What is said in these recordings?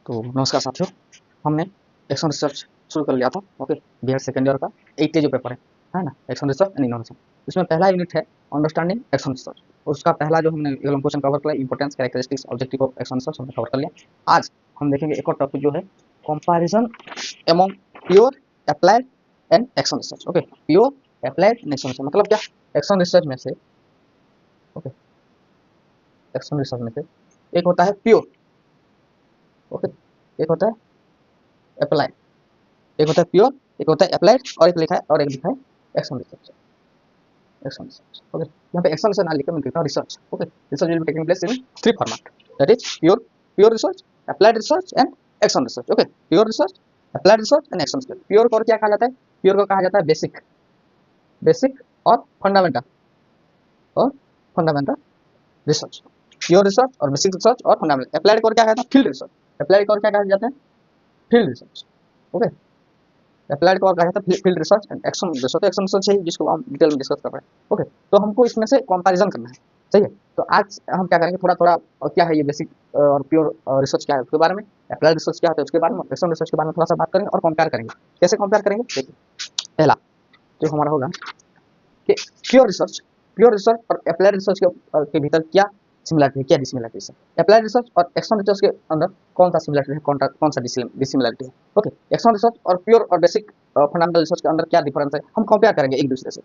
तो नमस्कार साथियों, हमने एक्शन रिसर्च शुरू कर लिया था। ओके, बीएड सेकेंड ईयर का 8 जो पेपर है ना, एक्शन रिसर्च एंड इनोवेशन। इसमें पहला यूनिट है अंडरस्टैंडिंग एक्शन रिसर्च। उसका पहला जो हमने क्वेश्चन कवर किया, importance, characteristics, objective of action research हमने कवर कर लिया। आज हम देखेंगे एक और टॉपिक जो है comparison among pure, applied and action research. Okay, pure, applied and action research मतलब क्या? एक्शन रिसर्च में से, ओके, एक्शन रिसर्च में से एक होता है प्योर, ओके, एक होता है अप्लाइड, एक होता है प्योर, एक होता है अप्लाइड, और एक लिखा है और एक लिखा है action research. Action research, okay, यहाँ पे एक्शन से ना लिखकर मैं लिखता हूँ research. Okay, research will be taking place in 3 format, that is pure, pure research, applied research and action research. Okay, pure research, applied research and action research. Pure को क्या कहा जाता है? प्योर को कहा जाता है बेसिक, बेसिक और फंडामेंटल, और फंडामेंटल रिसर्च। प्योर रिसर्च और बेसिक रिसर्च और फंडामेंटल। अप्लाइड को क्या कहता है? Field research. अप्लाइड को क्या कहा जाता है? Field research. ओके, अप्लाइड को और कहा जाता है field research and action research. Action research है जिसको हम डिटेल में डिस्कस कर रहे हैं। ओके, तो हमको इसमें से कंपैरिजन करना है, सही है। तो आज हम क्या करेंगे, थोड़ा थोड़ा क्या है ये बेसिक और प्योर रिसर्च क्या है उसके बारे में, अप्लाइड रिसर्च क्या होता है उसके बारे में, एक्शन रिसर्च के बारे में थोड़ा सा बात करेंगे और कंपेयर करेंगे। कैसे कंपेयर करेंगे देखिए, पहला जो हमारा होगा कि प्योर रिसर्च, प्योर रिसर्च और अप्लाइड रिसर्च के भीतर क्या सिमिलरिटी है, क्या डिसिमिलरिटी है। अप्लाइड रिसर्च और एक्शन रिसर्च के अंदर कौन सा सिमिलरिटी है, कौन सा डिसिमिलरिटी है। ओके, एक्शन रिसर्च और प्योर और बेसिक फंडामेंटल रिसर्च के अंदर क्या डिफरेंस है, हम कंपेयर करेंगे एक दूसरे से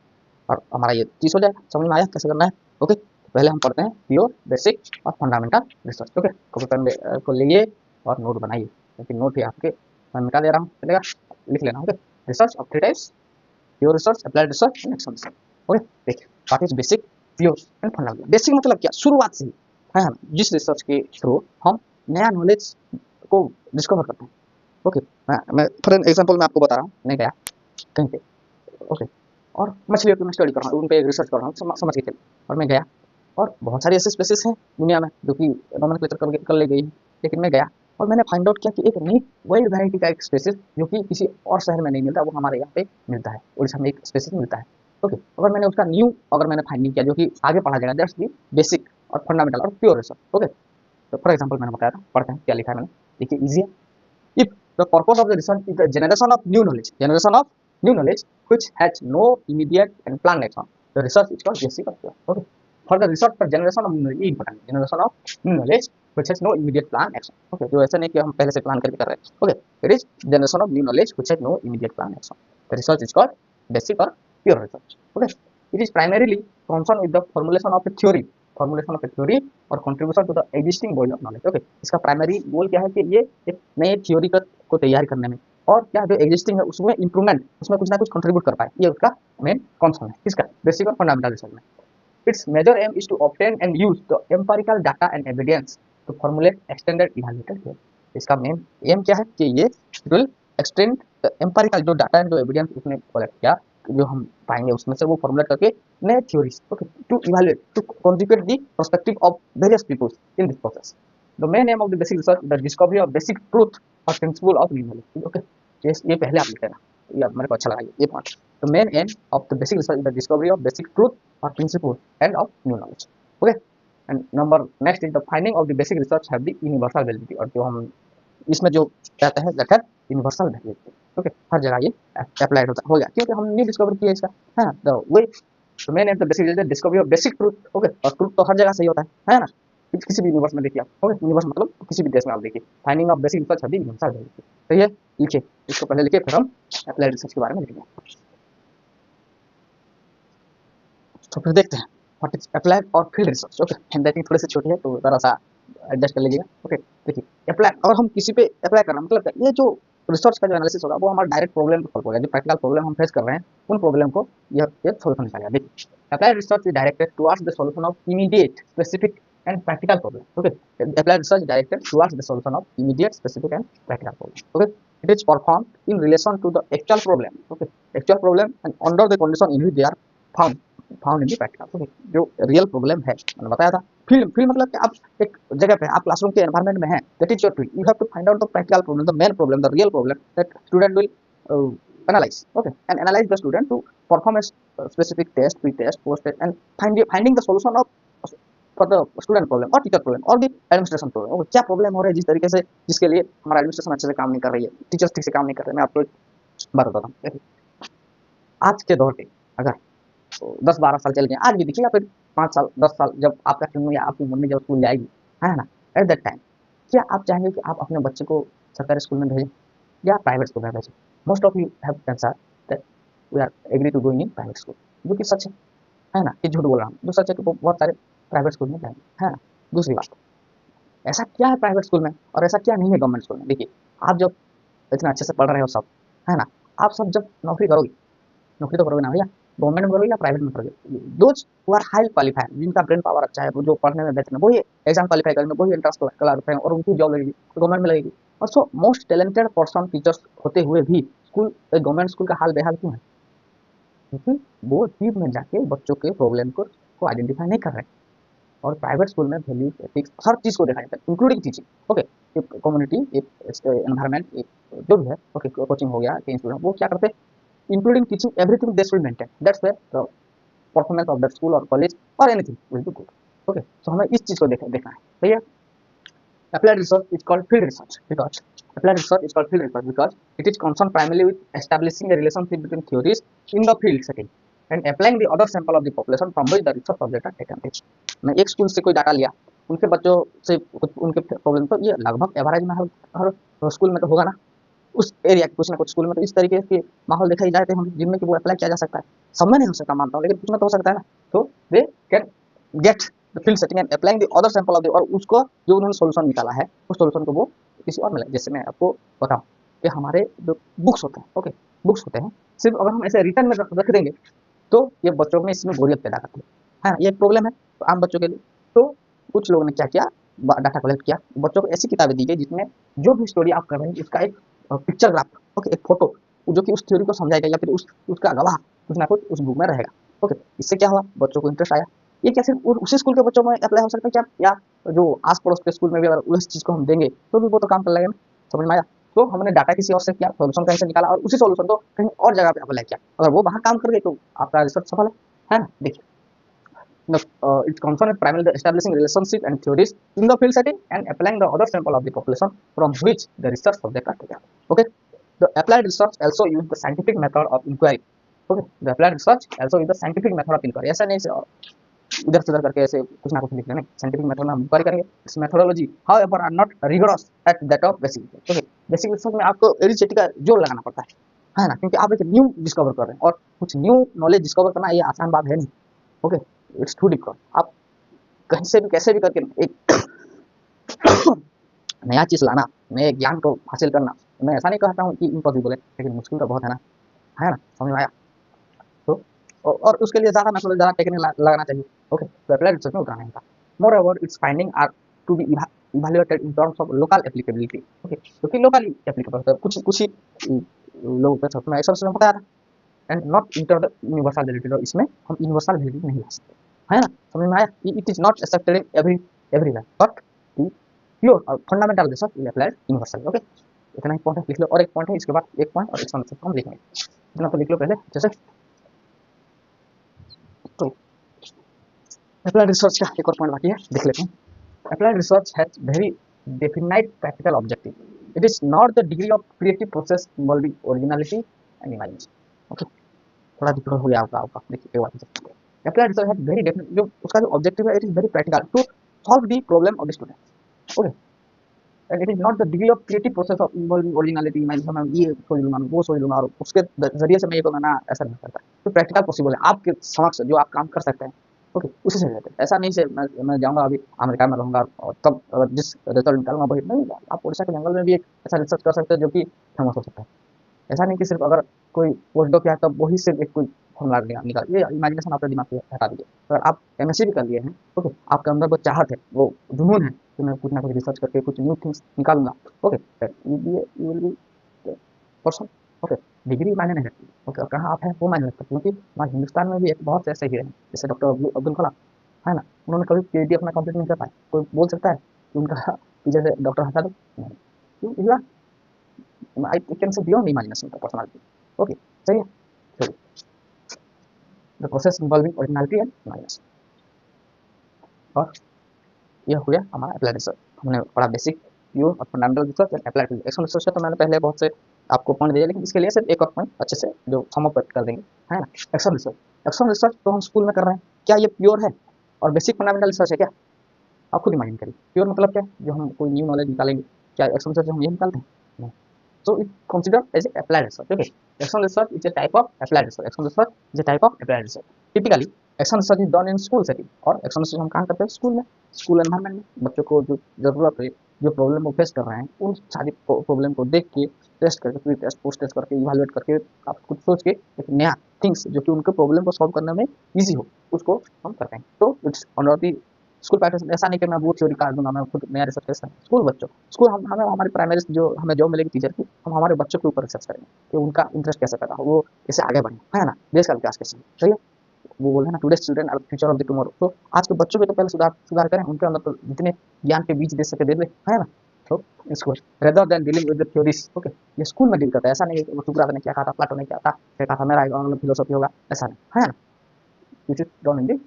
और हमारा ये चीज हो जाएगा। समझ में आया कैसे करना है? ओके, पहले हम पढ़ते हैं प्योर, बेसिक और fundamental research. Okay, copy pen को लिए और नोट बनाइए, क्योंकि नोट ही आपके मैं मिटा दे रहा हूँ, चलेगा, लिख लेना। Okay, research of 3 types, pure research, applied research and action research. Okay, देखिए what is basic, pure and fundamental. Basic मतलब क्या? शुरुआत से ही है ना, जिस रिसर्च के थ्रू हम नया नॉलेज को डिस्कवर करते हैं। ओके, मैं फॉर एग्जांपल मैं आपको बता रहा हूँ, मैं गया कहीं पे, ओके, और मछलियों की मैं स्टडी कर रहा हूँ, उन पे रिसर्च कर रहा हूँ, समझ के चलिए। और मैं गया और बहुत सारी ऐसी स्पेसीज हैं दुनिया में जो कि नोमेनक्लेचर कर ली गई है, लेकिन मैं गया और मैंने फाइंड आउट किया कि एक नई वाइल्ड वैरायटी का एक स्पेसीज जो कि किसी और शहर में नहीं मिलता, वो हमारे यहाँ पे मिलता है, उड़ीसा में एक स्पेसीज मिलता है। ओके, अगर मैंने उसका न्यू अगर मैंने फाइंडिंग किया जो कि आगे पढ़ा जाएगा, दैट्स दी बेसिक और फंडामेंटल और प्योर रिसर्च। ओके, तो फॉर एग्जाम्पल मैंने बताया था, पढ़ते हैं क्या लिखा है मैंने, देखिए इजी है। If the purpose of the research is the generation of new knowledge, generation of new knowledge which has no immediate and planned action, the research is called basic or pure. Okay. For the research for generation of new knowledge, important generation of new knowledge which has no immediate plan action. Okay. जो ऐसा नहीं कि हम पहले से plan करके कर रहे हैं. Okay. It is generation of new knowledge which has no immediate plan action. The research is called basic or pure research. Okay. It is primarily concerned with the formulation of a theory, formulation of a theory और contribution to the existing body of knowledge. Okay, इसका primary goal क्या है कि ये एक नए theory को तैयार करने में और क्या जो एग्जिस्टिंग है उसमें इंप्रूवमेंट, उसमें कुछ ना कुछ कंट्रीब्यूट कर पाए, ये उसका मेन कॉन्सर्न है। किसका? बेसिक और फंडामेंटल रिसर्च में। Its major aim is to obtain and use the empirical data and evidence to formulate extended evaluated theory. इसका मेन एम क्या है कि ये विल एक्सटेंड द एम्पिरिकल जो डाटा एंड जो एविडेंस उसने कलेक्ट किया, जो हम पाएंगे उसमें से वो फॉर्मुलेट करके नए theories, okay, to evaluate, to conjugate the perspective of various peoples in this process. The main aim of the basic research the discovery of basic truth और principle of new knowledge. Okay, ये पहले आप लिख लेना, ये मेरे को अच्छा लगा ये point. The main aim of the basic research the discovery of basic truth और principle and of new knowledge. Okay, and number next is the finding of the basic research have the universal validity, और जो हम इसमें जो कहते हैं that है universal validity. Okay, हर जगह ये अप्लाइड होता हो गया क्योंकि हम न्यू डिस्कवर किया इसका, है ना। द वे तो main am the basic research discovery of basic truth. Okay, और ट्रूथ तो हर जगह सही होता है ना, किसी भी यूनिवर्स में देखिए आप। ओके, यूनिवर्स मतलब किसी भी देश में आप देखिए, finding of basic research have the universal validity. तो ये लिखिए, इसको पहले लिखिए फिर हम अप्लाइड रिसर्च के बारे में लिखेंगे। तो फिर देखते हैं व्हाट इज अप्लाइड और फील्ड रिसर्च। ओके, हैंडराइटिंग थोड़ी सी छोटी है तो जरा सा एडजस्ट कर लीजिएगा। ओके, देखिए अप्लाई, अगर हम किसी पे अप्लाई करना मतलब ये जो रिसर्च का जो एनालिसिस होगा वो हमारा डायरेक्ट प्रॉब्लम को सॉल्व होगा, जो प्रैक्टिकल प्रॉब्लम हम फेस कर रहे हैं उन प्रॉब्लम को यह एक सॉल्यूशन निकालेगा। देखिए applied research is directed towards the solution of immediate, specific and practical problem. Okay, applied research directed towards the solution of immediate, specific and practical problem. Okay, it is performed in relation to the actual problem. Okay, actual problem and under the condition in which they are found in the practical. Okay, जो real problem है मैंने बताया था। Field, field मतलब कि आप एक जगह पे, आप क्लासरूम के एनवायरनमेंट में हैं, that is your field. You have to find out the practical problem, the main problem, the real problem that student will analyze. Okay, and analyze the student to perform a specific test, pre-test, post-test, and finding the solution of for the student problem और teacher problem और भी administration problem. क्या problem हो रहा है जिस तरीके से, जिसके लिए हमारा एडमिनिस्ट्रेशन अच्छे से काम नहीं कर रही है, टीचर्स ठीक से काम नहीं कर रहे। मैं आपको बात बताता हूँ। देखिए, आज के दौर पे अगर 10-12 साल चल गए, आज भी देखिए, या फिर 5 साल 10 साल, जब आपका फिल्म या आपकी मम्मी जब स्कूल जाएगी, है ना, एट दैट टाइम क्या आप चाहेंगे कि आप अपने बच्चे को सरकारी स्कूल में भेजें या प्राइवेट स्कूल में भेजें? Most of you have answer that we are agree to going in private school, जो कि सच है ना, कि झूठ बोल रहा हूँ? जो सच है कि बहुत सारे प्राइवेट स्कूल में जाएंगे, है ना। दूसरी बात, ऐसा क्या है प्राइवेट स्कूल में और ऐसा क्या नहीं है गवर्नमेंट स्कूल में? देखिए, आप जब इतना अच्छे से पढ़ रहे हो सब, है ना, आप सब जब नौकरी करोगे, नौकरी तो करोगे ना भैया, गवर्नमेंट में करोगे या प्राइवेट में करोगे? Those who are high qualified, जिनका ब्रेन पावर अच्छा है, वो जो पढ़ने में बेहतर है, वही एग्जाम क्वालिफाई करेंगे, वही एंट्रेंस क्लियर करेंगे और उनकी जॉब लगेगी, तो गवर्नमेंट में लगेगी। और so most talented person teachers होते हुए भी स्कूल, गवर्नमेंट स्कूल का हाल बेहाल क्यों है? क्योंकि वो डीप में जाके बच्चों के प्रॉब्लम को आइडेंटिफाई नहीं कर रहे हैं। और प्राइवेट स्कूल में वैल्यूज, एथिक्स, हर चीज़ को देखा जाता है, इंक्लूडिंग टीचिंग। ओके, एक कम्युनिटी, एक एनवायरमेंट, एक जो भी है, ओके, कोचिंग हो गया, कहीं स्टूडेंट, वो क्या करते हैं, including teaching, everything they should maintain, that's where the performance of that school और कॉलेज और anything will be good. Okay, so हमें इस चीज़ को देखना है भैया। Applied research is called field research because it is concerned primarily with establishing a relationship between theories in the field setting and applying the other sample of the population from which the research object are taken. मैं एक school से कोई data लिया, उनके बच्चों से कुछ उनके प्रॉब्लम, तो ये लगभग एवरेज में हर स्कूल में तो होगा ना, उस एरिया के कुछ ना कुछ स्कूल में तो इस तरीके के माहौल दिखाई जाते हैं जिनमें कि वो अप्लाई किया जा सकता है। सब में नहीं हो सकता मानता हूँ, लेकिन कुछ में तो हो सकता है ना। तो they can get the field setting and applying the other sample of the, और उसको जो उन्होंने सोल्यूशन निकाला है, उस सोल्यूशन को वो किसी और मिला। जैसे मैं आपको बताऊँ कि हमारे जो बुक्स होते हैं, ओके, बुक्स होते हैं, सिर्फ अगर हम ऐसे रिटर्न में रख देंगे तो ये बच्चों में इसमें बोरियत पैदा करती है ना, ये एक प्रॉब्लम है आम बच्चों के लिए। तो कुछ लोगों ने क्या किया, डाटा कलेक्ट किया, बच्चों को ऐसी किताबें दी गई जिसमें जो भी स्टोरी आप कर रहे हैं उसका एक पिक्चर ग्राफ, ओके, एक फोटो, जो कि उस थ्योरी को समझाएगा या फिर उसका गवाह कुछ ना कुछ उस बुक में रहेगा। ओके, इससे क्या हुआ, बच्चों को इंटरेस्ट आया। ये क्या सिर्फ उसी स्कूल के बच्चों में अप्लाई हो सकता है क्या, या जो आस पड़ोस के स्कूल में भी अगर उस चीज़ को हम देंगे तो भी वो तो काम कर लगेगा ना? समझ में आया? तो हमने डाटा किसी और से किया, सोल्यूशन कहीं से निकाला और उसी सोल्यूशन को कहीं और जगह पे अप्लाई किया, अगर वो वहाँ काम कर गए तो आपका रिसर्च सफल है ना। देखिए, it's concerned with primarily establishing relationship and theories in the field setting and applying the other sample of the population from which the research subject are taken. Okay, the applied research also use the scientific method of inquiry. Okay, the applied research also use the scientific method of inquiry. ऐसा नहीं इधर से उधर करके ऐसे कुछ ना कुछ लिख देना, साइंटिफिक मेथड में हम इंक्वायरी करेंगे। इस methodology however are not rigorous at that of basic research. Okay, basic research में आपको एरिचेटी का जोर लगाना पड़ता है ना, क्योंकि आप एक न्यू डिस्कवर कर रहे हैं और कुछ न्यू नॉलेज डिस्कवर करना ये आसान बात है नहीं। Okay, it's too difficult. आप कहीं से भी कैसे भी करके एक नया चीज़ लाना, नए ज्ञान को हासिल करना, मैं ऐसा नहीं कहता हूँ कि इम्पॉसिबल है, लेकिन मुश्किल तो बहुत है ना, समझ में आया? तो और उसके लिए ज़्यादा मतलब ज़्यादा टेक्निक लगाना चाहिए। ओके, तो अप्लाइड रिसर्च में उतना नहीं था। Moreover its findings are to be evaluated in terms of local applicability. Okay, क्योंकि लोकली एप्लीकेबल होता है, कुछ ही लोगों के साथ में ऐसा उसने बताया था, and not enter the universal validity. और इसमें हम यूनिवर्सल वैलिडिटी नहीं ला सकते, है ना, समझ में आया? It is not accepted in everywhere, but the pure और fundamental research will applied universal. Okay, इतना ही पॉइंट है, लिख लो। और एक पॉइंट है, इसके बाद एक पॉइंट और एक समस्या हम लिखेंगे, इतना तो लिख लो पहले। जैसे तो अप्लाइड रिसर्च का एक और पॉइंट बाकी है, देख लेते हैं। Applied research has very definite practical objective. It is not the degree of creative process involving originality and imagination. Okay, थोड़ा डिफिकल्ट हो गया आपका। देखिए, एक बात applied research has very definite, जो उसका जो ऑब्जेक्टिव है, it is very practical to solve the problem of the student. Okay, and it is not the degree of creative process of involving originality imagination. मैं ये सोच लूंगा, वो सोच लूंगा और उसके जरिए से मैं ये कहूँगा ना, ऐसा नहीं करता। तो प्रैक्टिकल पॉसिबल है आपके समक्ष, जो आप काम कर सकते हैं, ओके, उसी से रिलेटेड। ऐसा नहीं से मैं जाऊँगा अभी अमेरिका में रहूँगा और तब अगर जिस रिजल्ट निकालूंगा वही नहीं, आप उड़ीसा के जंगल में भी एक ऐसा रिसर्च कर सकते हैं जो कि फेमस हो सकता है। ऐसा नहीं कि सिर्फ अगर कोई पोस्ट डॉक किया तब वही सिर्फ एक कोई फॉर्मूला निकाल, ये इमेजिनेशन अपने दिमाग से हटा दीजिए। अगर आप एमएससी भी कर लिए हैं, ओके, आपके अंदर वो चाहत है, वो जुनून है कि मैं कुछ ना कुछ रिसर्च करके कुछ न्यू थिंग्स निकालूंगा, okay, you will be person. Okay, degree मायने नहीं रखती, ओके, और कहाँ आप हैं वो मायने रखता है, क्योंकि हमारे हिंदुस्तान में भी एक बहुत से ऐसे हीरे हैं, जैसे डॉक्टर अब्दुल कलाम, है ना, उन्होंने कभी पीएचडी अपना कंप्लीट नहीं कर पाए। कोई बोल सकता है कि उनका पीछे से डॉक्टर हटा दो? नहीं, I can say beyond imagination the personality. Okay, चलिए, the process involving originality and imagination. और यह हो गया हमारा अप्लाइड रिसर्च। हमने पढ़ा बेसिक, प्योर और fundamental research and applied research. External research तो मैंने पहले बहुत से आपको पॉइंट दिया, लेकिन इसके लिए सिर्फ एक और पॉइंट अच्छे से जो सम अप कर देंगे, है ना। एक्सटर्नल रिसर्च, एक्सटर्नल रिसर्च तो हम स्कूल में कर रहे हैं, क्या ये प्योर है और बेसिक फंडामेंटल रिसर्च है क्या? आप खुद इमेजिन करिए, प्योर मतलब क्या? जो हम कोई न्यू नॉलेज निकालेंगे, क्या एक्सटर्नल रिसर्च हम ये निकालते हैं? नहीं। So it considered as a applied research. Okay, external research is a type of applied research. External research is a type of applied research. Typically, external research is done in school setting. और external research हम कहाँ करते हैं? School में, school environment में। बच्चों को जो जरूरत है, जो प्रॉब्लम वो फेस कर रहे हैं, उन सारी प्रॉब्लम को देख के, टेस्ट करके, प्री टेस्ट, पोस्ट टेस्ट करके, इवेलुएट करके, आप कुछ सोच के एक नया थिंग्स जो कि उनके प्रॉब्लम को सॉल्व करने में ईजी हो, उसको हम करते हैं। तो it's honour the school pattern. ऐसा नहीं कि मैं वो थ्योरी काट दूंगा, मैं खुद नया रिसर्च कर सकता हूँ। स्कूल बच्चों, स्कूल हम हमें हमारी प्राइमरी जो हमें जॉब मिलेगी टीचर की, हम हमारे बच्चों के ऊपर रिसर्च करेंगे कि उनका इंटरेस्ट कैसे पैदा हो, वो कैसे आगे बढ़े, है ना। देश का विकास कैसे, सही है। वो बोल रहे हैं ना, today student are future of the tomorrow. तो आज के बच्चों के तो पहले सुधार सुधार करें, उनके अंदर तो जितने ज्ञान के बीज दे सके दे दे, है ना। तो school rather than dealing with the theories, okay, ये स्कूल में डील करता है। ऐसा नहीं है कि सुकरात ने क्या कहा था, प्लाटो ने क्या था, क्या कहा था, मेरा फिलोसफी होगा, ऐसा नहीं, है ना। which is done in the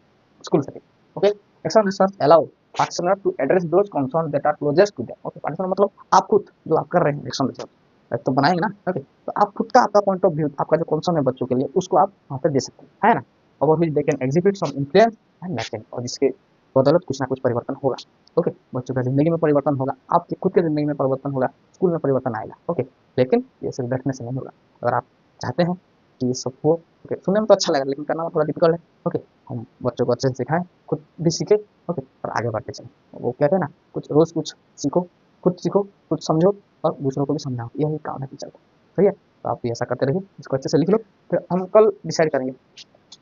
school setting. Okay, external research allow practitioner to address those concerns that are closest to them. Okay, practitioner मतलब आप खुद जो आप कर रहे हैं एक्सटर्नल रिसर्च तो बनाएंगे ना। ओके, तो आप खुद का आपका पॉइंट ऑफ व्यू, आपका जो कॉन्सर्न है बच्चों के लिए, उसको आप वहाँ पे दे सकते हैं, है ना। और भी they can exhibit some influence and matching, और जिसके बदौलत कुछ ना कुछ परिवर्तन होगा। ओके, बच्चों की जिंदगी में परिवर्तन होगा, आपकी खुद की जिंदगी में परिवर्तन होगा, स्कूल में परिवर्तन आएगा। ओके, लेकिन ये सिर्फ बैठने से नहीं होगा। अगर आप चाहते हैं कि ये सब हो, ओके, सुनने में तो अच्छा लगा लेकिन करना में थोड़ा डिफिकल्ट है। ओके, हम बच्चों को अच्छे से सिखाएं, खुद भी सीखे, ओके, और आगे बढ़ते चलें। वो कहते हैं ना, कुछ रोज कुछ सीखो, खुद सीखो, कुछ समझो और दूसरों को भी समझाओ, यही काम है टीचर का। सही है, तो आप भी ऐसा करते रहिए। इसको अच्छे से लिख लो, फिर हम कल डिसाइड करेंगे।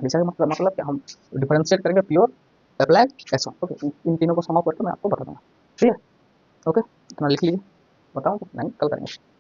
डिसाइड मतलब कि हम डिफरेंशिएट करेंगे प्योर, अप्लाइड, एक्शन। ओके, इन तीनों को सम अप करके मैं आपको बता दूंगा। ठीक है, ओके, इतना लिख लीजिए। बताऊँ? नहीं, कल करेंगे।